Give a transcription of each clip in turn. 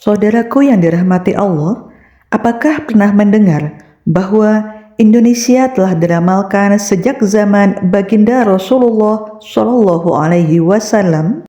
Saudaraku yang dirahmati Allah, apakah pernah mendengar bahwa Indonesia telah diramalkan sejak zaman baginda Rasulullah Shallallahu Alaihi Wasallam?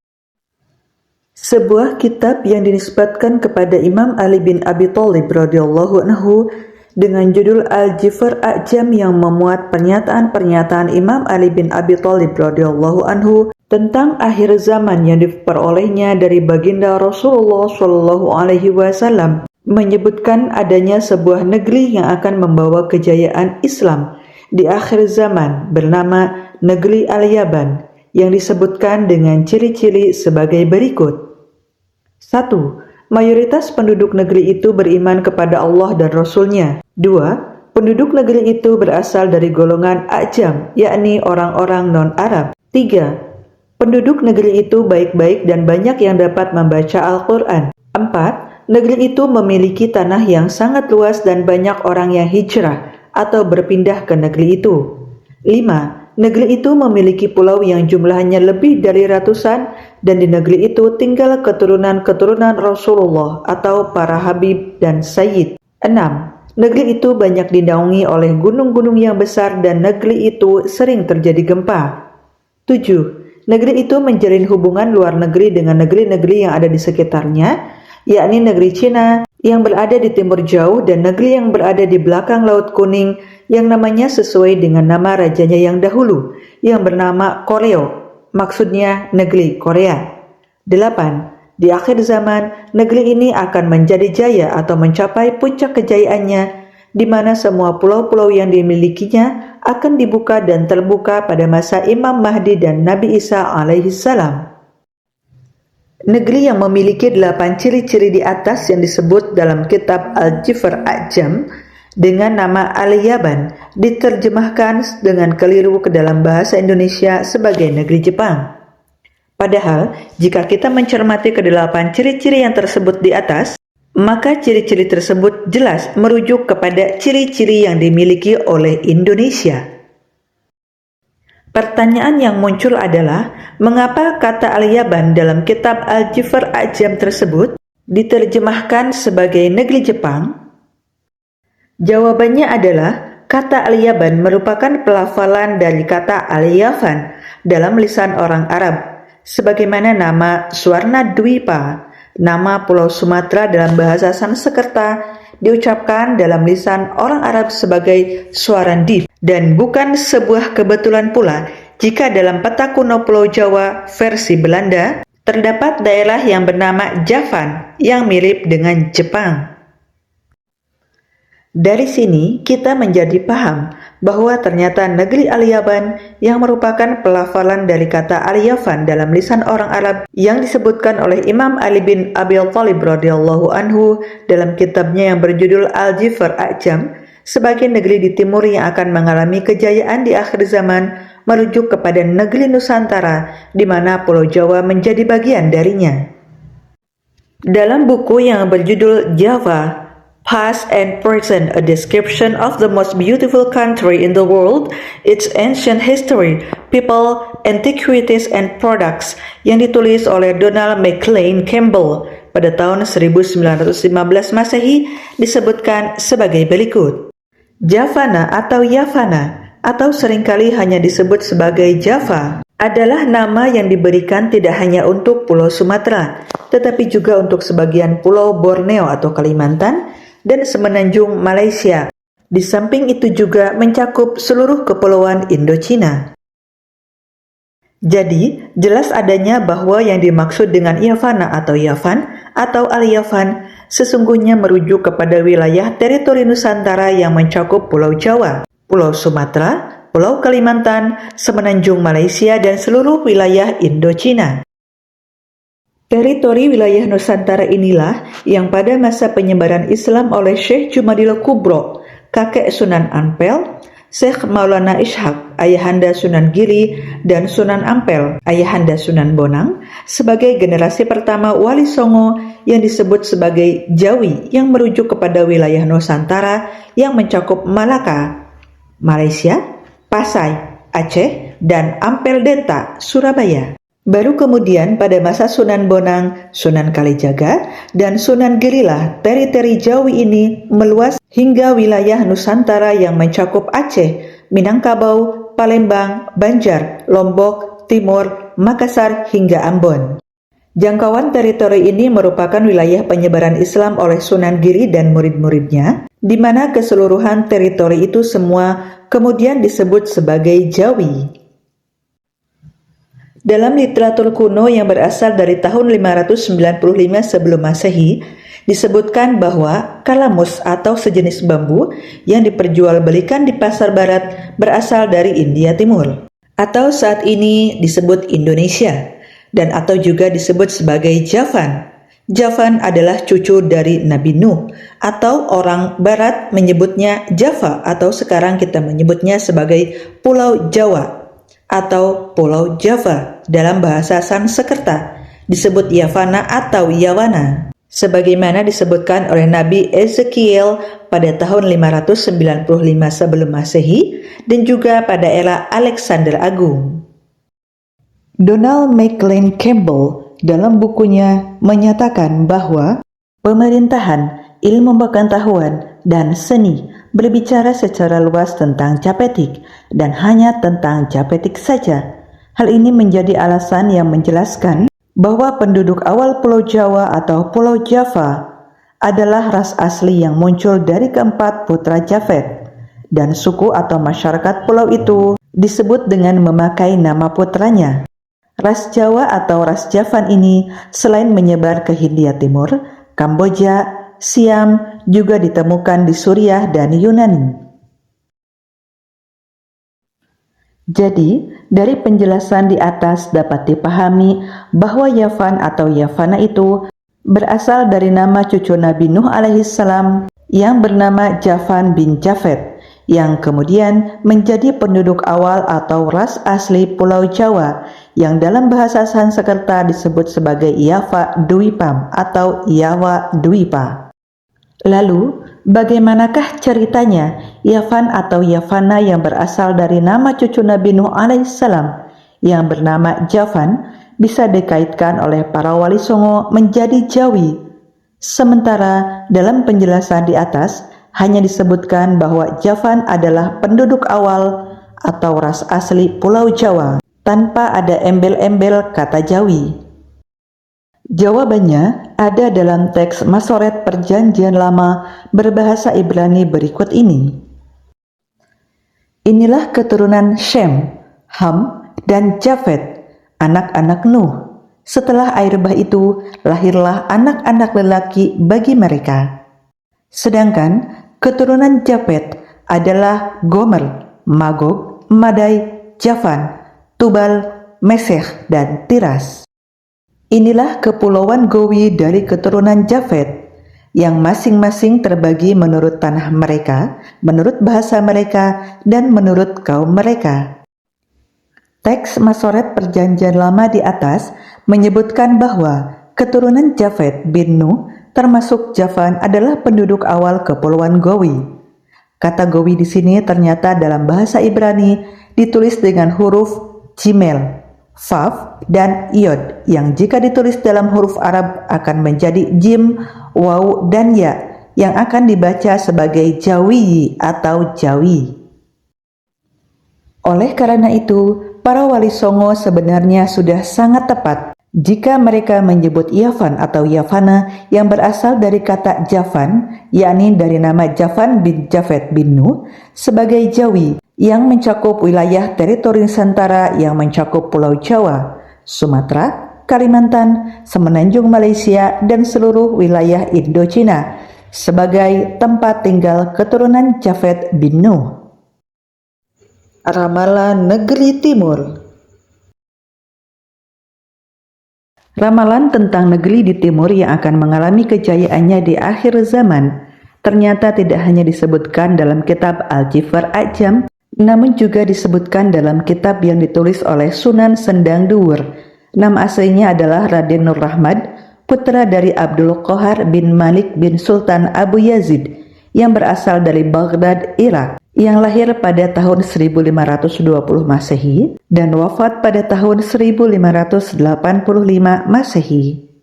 Sebuah kitab yang dinisbatkan kepada Imam Ali bin Abi Thalib radhiyallahu anhu dengan judul Al-Jifr A'jam yang memuat pernyataan-pernyataan Imam Ali bin Abi Thalib radhiyallahu anhu tentang akhir zaman yang diperolehnya dari baginda Rasulullah Shallallahu Alaihi Wasallam, menyebutkan adanya sebuah negeri yang akan membawa kejayaan Islam di akhir zaman bernama negeri Al-Yaban, yang disebutkan dengan ciri-ciri sebagai berikut. 1. Mayoritas penduduk negeri itu beriman kepada Allah dan Rasul-Nya. 2. Penduduk negeri itu berasal dari golongan A'jam, yakni orang-orang non-Arab. 3. Penduduk negeri itu baik-baik dan banyak yang dapat membaca Al-Quran. 4. Negeri itu memiliki tanah yang sangat luas dan banyak orang yang hijrah atau berpindah ke negeri itu. 5. Negeri itu memiliki pulau yang jumlahnya lebih dari ratusan, dan di negeri itu tinggal keturunan-keturunan Rasulullah atau para Habib dan Sayyid. 6. Negeri itu banyak dinaungi oleh gunung-gunung yang besar dan negeri itu sering terjadi gempa. 7. Negeri itu menjalin hubungan luar negeri dengan negeri-negeri yang ada di sekitarnya, yakni negeri Cina yang berada di timur jauh dan negeri yang berada di belakang Laut Kuning yang namanya sesuai dengan nama rajanya yang dahulu, yang bernama Koreo, maksudnya negeri Korea. 8. Di akhir zaman, negeri ini akan menjadi jaya atau mencapai puncak kejayaannya, di mana semua pulau-pulau yang dimilikinya akan dibuka dan terbuka pada masa Imam Mahdi dan Nabi Isa alaihissalam. Negeri yang memiliki 8 ciri-ciri di atas yang disebut dalam kitab Al-Jifr A'jam dengan nama Al-Yaban diterjemahkan dengan keliru ke dalam bahasa Indonesia sebagai negeri Jepang. Padahal, jika kita mencermati ke-8 ciri-ciri yang tersebut di atas, maka ciri-ciri tersebut jelas merujuk kepada ciri-ciri yang dimiliki oleh Indonesia. Pertanyaan yang muncul adalah, mengapa kata Al-Yaban dalam kitab Al-Jifr A'jam tersebut diterjemahkan sebagai negeri Jepang? Jawabannya adalah, kata Al-Yaban merupakan pelafalan dari kata Al-Yavan dalam lisan orang Arab, sebagaimana nama Swarna Dwipa, nama Pulau Sumatera dalam bahasa Sanskerta, diucapkan dalam lisan orang Arab sebagai Swarandif, dan bukan sebuah kebetulan pula jika dalam peta kuno Pulau Jawa versi Belanda terdapat daerah yang bernama Javan yang mirip dengan Jepang. Dari sini kita menjadi paham bahwa ternyata negeri Al-Yaban yang merupakan pelafalan dari kata Al-Yavan dalam lisan orang Arab yang disebutkan oleh Imam Ali bin Abi Thalib radhiyallahu anhu dalam kitabnya yang berjudul Al-Jifr A'jam sebagai negeri di timur yang akan mengalami kejayaan di akhir zaman, merujuk kepada negeri Nusantara di mana Pulau Jawa menjadi bagian darinya. Dalam buku yang berjudul Java, Past and Present, a description of the most beautiful country in the world, its ancient history, people, antiquities, and products, yang ditulis oleh Donald McLean Campbell pada tahun 1915 Masehi, disebutkan sebagai berikut. Javana atau Yavana, atau seringkali hanya disebut sebagai Java, adalah nama yang diberikan tidak hanya untuk Pulau Sumatera, tetapi juga untuk sebagian Pulau Borneo atau Kalimantan, dan semenanjung Malaysia. Di samping itu juga mencakup seluruh kepulauan Indochina. Jadi, jelas adanya bahwa yang dimaksud dengan Yavana atau Yavan atau Al-Yavan sesungguhnya merujuk kepada wilayah teritori Nusantara yang mencakup Pulau Jawa, Pulau Sumatera, Pulau Kalimantan, semenanjung Malaysia, dan seluruh wilayah Indochina. Teritori wilayah Nusantara inilah yang pada masa penyebaran Islam oleh Syekh Jumadil Kubro, kakek Sunan Ampel, Syekh Maulana Ishaq, ayahanda Sunan Giri, dan Sunan Ampel, ayahanda Sunan Bonang, sebagai generasi pertama Wali Songo yang disebut sebagai Jawi, yang merujuk kepada wilayah Nusantara yang mencakup Malaka, Malaysia, Pasai, Aceh, dan Ampel Delta, Surabaya. Baru kemudian pada masa Sunan Bonang, Sunan Kalijaga, dan Sunan Girilah, teri-teri Jawi ini meluas hingga wilayah Nusantara yang mencakup Aceh, Minangkabau, Palembang, Banjar, Lombok, Timur, Makassar, hingga Ambon. Jangkauan teritori ini merupakan wilayah penyebaran Islam oleh Sunan Giri dan murid-muridnya, di mana keseluruhan teritori itu semua kemudian disebut sebagai Jawi. Dalam literatur kuno yang berasal dari tahun 595 sebelum Masehi, disebutkan bahwa kalamus atau sejenis bambu yang diperjualbelikan di pasar barat berasal dari India Timur, atau saat ini disebut Indonesia, dan atau juga disebut sebagai Javan. Javan adalah cucu dari Nabi Nuh, atau orang barat menyebutnya Java, atau sekarang kita menyebutnya sebagai Pulau Jawa atau Pulau Java. Dalam bahasa Sanskerta disebut Yavana atau Yawana, sebagaimana disebutkan oleh Nabi Ezekiel pada tahun 595 sebelum Masehi dan juga pada era Alexander Agung. Donald McLean Campbell dalam bukunya menyatakan bahwa pemerintahan, ilmu pengetahuan, dan seni berbicara secara luas tentang Japetik dan hanya tentang Japetik saja. Hal ini menjadi alasan yang menjelaskan bahwa penduduk awal Pulau Jawa atau Pulau Java adalah ras asli yang muncul dari keempat putra Japhet, dan suku atau masyarakat pulau itu disebut dengan memakai nama putranya. Ras Jawa atau ras Javan ini selain menyebar ke Hindia Timur, Kamboja, Siam, juga ditemukan di Suriah dan Yunani. Jadi, dari penjelasan di atas dapat dipahami bahwa Yavan atau Yavana itu berasal dari nama cucu Nabi Nuh alaihissalam yang bernama Javan bin Japhet, yang kemudian menjadi penduduk awal atau ras asli Pulau Jawa yang dalam bahasa Sanskerta disebut sebagai Java Dwipa atau Jawa Dwipa. Lalu, bagaimanakah ceritanya Yavan atau Yavana yang berasal dari nama cucu Nabi Nuh alaihissalam yang bernama Javan bisa dikaitkan oleh para wali songo menjadi Jawi? Sementara dalam penjelasan di atas hanya disebutkan bahwa Javan adalah penduduk awal atau ras asli Pulau Jawa tanpa ada embel-embel kata Jawi. Jawabannya ada dalam teks Masoret Perjanjian Lama berbahasa Ibrani berikut ini. Inilah keturunan Shem, Ham, dan Japhet, anak-anak Nuh. Setelah air bah itu, lahirlah anak-anak lelaki bagi mereka. Sedangkan keturunan Japhet adalah Gomer, Magog, Madai, Javan, Tubal, Mesech, dan Tiras. Inilah kepulauan Gowi dari keturunan Japhet, yang masing-masing terbagi menurut tanah mereka, menurut bahasa mereka, dan menurut kaum mereka. Teks Masoret Perjanjian Lama di atas menyebutkan bahwa keturunan Japhet bin Nuh termasuk Javan adalah penduduk awal kepulauan Gowi. Kata Gowi di sini ternyata dalam bahasa Ibrani ditulis dengan huruf Jimel, Vav, dan Yod, yang jika ditulis dalam huruf Arab akan menjadi Jim, Waw, dan Ya, yang akan dibaca sebagai Jawi atau Jawi. Oleh karena itu, para wali songo sebenarnya sudah sangat tepat jika mereka menyebut Yavan atau Yavana yang berasal dari kata Javan, yakni dari nama Javan bin Japhet bin Nuh, sebagai Jawi, yang mencakup wilayah teritori Nusantara yang mencakup Pulau Jawa, Sumatera, Kalimantan, Semenanjung Malaysia, dan seluruh wilayah Indochina sebagai tempat tinggal keturunan Japhet bin Nuh. Ramalan Negeri Timur. Ramalan tentang negeri di timur yang akan mengalami kejayaannya di akhir zaman ternyata tidak hanya disebutkan dalam kitab Al-Jifar A'jam, namun juga disebutkan dalam kitab yang ditulis oleh Sunan Sendang Duur. Nama aslinya adalah Raden Nur Rahmad, putra dari Abdul Qahar bin Malik bin Sultan Abu Yazid, yang berasal dari Baghdad, Irak. yang lahir pada tahun 1520 Masehi dan wafat pada tahun 1585 Masehi.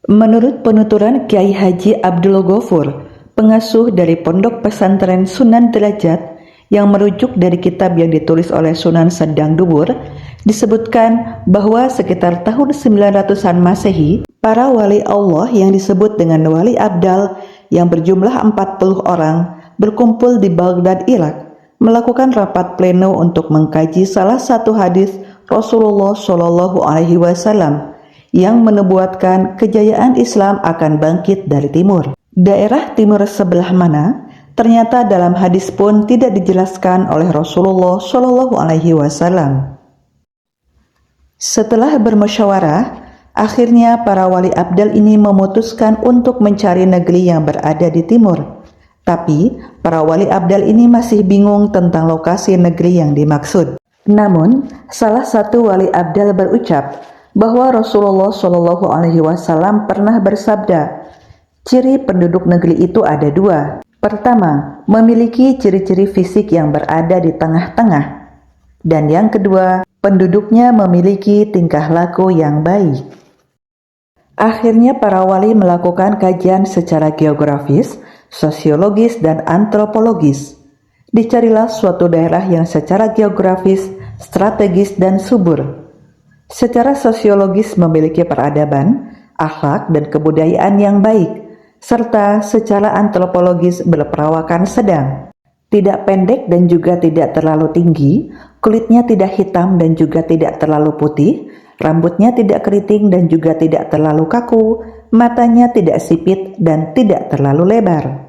Menurut penuturan Kiai Haji Abdul Ghafur, pengasuh dari Pondok Pesantren Sunan Derajat, yang merujuk dari kitab yang ditulis oleh Sunan Sendang Duwur, disebutkan bahwa sekitar tahun 900-an Masehi, para wali Allah yang disebut dengan wali abdal yang berjumlah 40 orang berkumpul di Baghdad, Irak, melakukan rapat pleno untuk mengkaji salah satu hadis Rasulullah Shallallahu Alaihi Wasallam yang menubuatkan kejayaan Islam akan bangkit dari timur. Daerah timur sebelah mana? Ternyata dalam hadis pun tidak dijelaskan oleh Rasulullah Shallallahu Alaihi Wasallam. Setelah bermusyawarah, akhirnya para wali abdal ini memutuskan untuk mencari negeri yang berada di timur. Tapi, para wali abdal ini masih bingung tentang lokasi negeri yang dimaksud. Namun, salah satu wali abdal berucap bahwa Rasulullah Shallallahu Alaihi Wasallam pernah bersabda, ciri penduduk negeri itu ada dua. Pertama, memiliki ciri-ciri fisik yang berada di tengah-tengah. Dan yang kedua, penduduknya memiliki tingkah laku yang baik. Akhirnya para wali melakukan kajian secara geografis, sosiologis, dan antropologis. Dicarilah suatu daerah yang secara geografis, strategis, dan subur. Secara sosiologis memiliki peradaban, akhlak, dan kebudayaan yang baik, serta secara antropologis berperawakan sedang. Tidak pendek dan juga tidak terlalu tinggi, kulitnya tidak hitam dan juga tidak terlalu putih, rambutnya tidak keriting dan juga tidak terlalu kaku, matanya tidak sipit dan tidak terlalu lebar.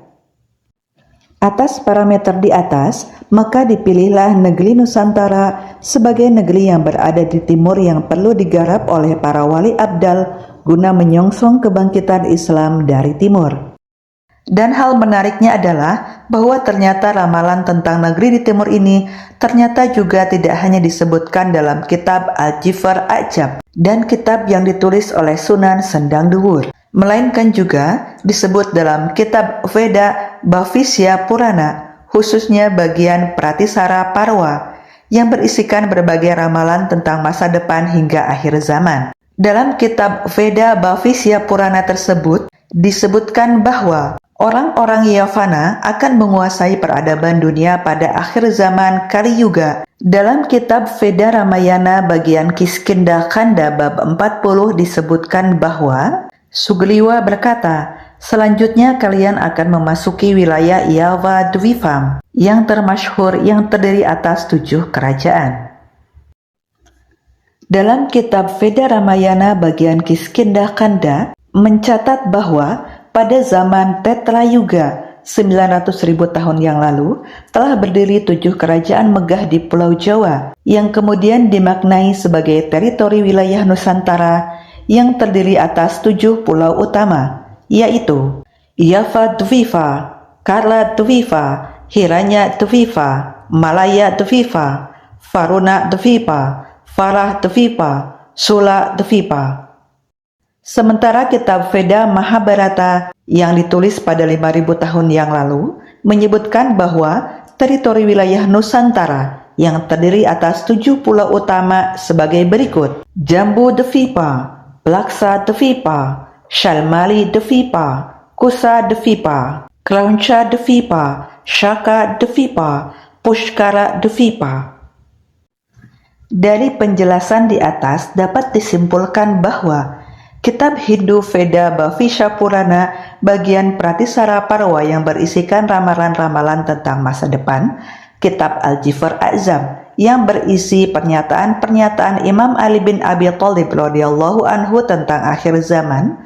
Atas parameter di atas, maka dipilihlah negeri Nusantara sebagai negeri yang berada di timur yang perlu digarap oleh para wali abdal guna menyongsong kebangkitan Islam dari timur. Dan hal menariknya adalah bahwa ternyata ramalan tentang negeri di timur ini ternyata juga tidak hanya disebutkan dalam kitab Al-Jifar A'jab dan kitab yang ditulis oleh Sunan Sendang Duwur, melainkan juga disebut dalam kitab Veda Bhavishya Purana, khususnya bagian Pratisara Parwa, yang berisikan berbagai ramalan tentang masa depan hingga akhir zaman. Dalam kitab Veda Bhavishya Purana tersebut, disebutkan bahwa orang-orang Yavana akan menguasai peradaban dunia pada akhir zaman Kali Yuga. Dalam kitab Veda Ramayana bagian Kiskindha Kanda bab 40 disebutkan bahwa Sugriwa berkata, selanjutnya kalian akan memasuki wilayah Yava Dwipam yang termasyhur yang terdiri atas 7 kerajaan. Dalam kitab Veda Ramayana bagian Kiskindha Kanda mencatat bahwa pada zaman Tetra Yuga 900.000 tahun yang lalu telah berdiri 7 kerajaan megah di Pulau Jawa yang kemudian dimaknai sebagai teritori wilayah Nusantara yang terdiri atas 7 pulau utama, yaitu Yava Dwipa, Karla Dwipa, Hiranya Dwipa, Malaya Dwipa, Varuna Dwipa, Farah Dwipa, Sula Dwipa. Sementara kitab Veda Mahabharata yang ditulis pada 5.000 tahun yang lalu menyebutkan bahwa teritori wilayah Nusantara yang terdiri atas 7 pulau utama sebagai berikut: Jambu Dwipa, Laksa Dwipa, Shalmali Dwipa, Kusa Dwipa, Krauncha Dwipa, Shaka Dwipa, Pushkara Dwipa. Dari penjelasan di atas dapat disimpulkan bahwa kitab Hindu Veda Bhavishya Purana bagian Pratisara Parwa yang berisikan ramalan-ramalan tentang masa depan, kitab Al-Jifar A'jab yang berisi pernyataan-pernyataan Imam Ali bin Abi Thalib radhiyallahu anhu tentang akhir zaman,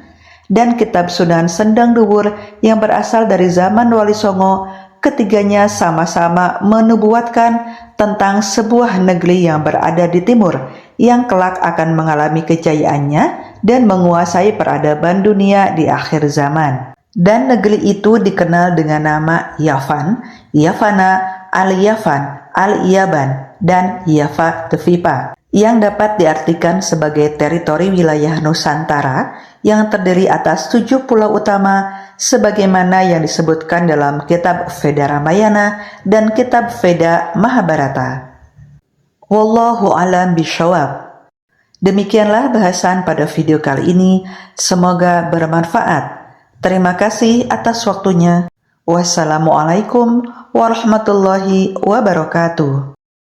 dan kitab Sunan Sendang Duwur yang berasal dari zaman Wali Songo, ketiganya sama-sama menubuatkan tentang sebuah negeri yang berada di timur yang kelak akan mengalami kejayaannya dan menguasai peradaban dunia di akhir zaman. Dan negeri itu dikenal dengan nama Yavan, Yavana, Al-Yavan, Al-Yaban, dan Yava Dwipa. yang dapat diartikan sebagai teritori wilayah Nusantara yang terdiri atas 7 pulau utama sebagaimana yang disebutkan dalam kitab Veda Ramayana dan kitab Veda Mahabharata. Wallahu alam bishawab. Demikianlah bahasan pada video kali ini, semoga bermanfaat. Terima kasih atas waktunya. Wassalamualaikum warahmatullahi wabarakatuh.